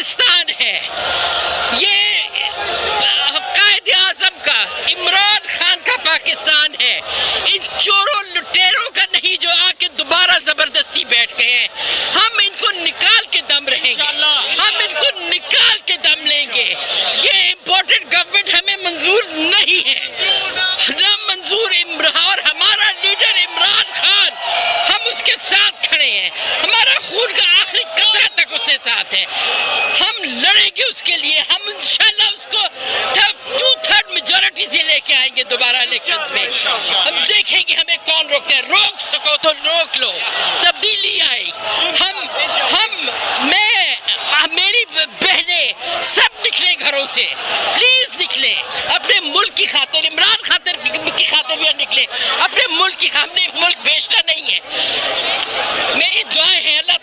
پاکستان ہے، یہ قائد اعظم کا، عمران خان کا پاکستان ہے، ان چوروں لٹیروں کا نہیں جو آ کے دوبارہ زبردستی بیٹھ گئے ہیں۔ ہم ان کو نکال کے دم رہیں گے، ہم ان کو نکال کے دم لیں گے۔ یہ امپورٹنٹ گورنمنٹ ہمیں منظور نہیں ہے، نہ منظور اور ہمارا لیڈر عمران خان، ہم اس کے ساتھ کھڑے ہیں، ہمارا خون کا آخری قطرہ تک اس کے ساتھ ہے، ہم لڑیں گے اس کے لیے، ہم انشاءاللہ اس کو 2/3 میجورٹی سے لے کے آئیں گے دوبارہ الیکشنز میں۔ ہم دیکھیں گے ہمیں کون روکتے ہیں، روک سکو تو روک لو، تبدیلی آئی، میری بہنیں سب نکلیں گھروں سے، پلیز نکلیں اپنے ملک کی خاطر، عمران خاطر کی خاطر بھی نکلیں، اپنے ملک کی، ہم نے ملک بیچنا نہیں ہے۔ میری دعائیں ہیں اللہ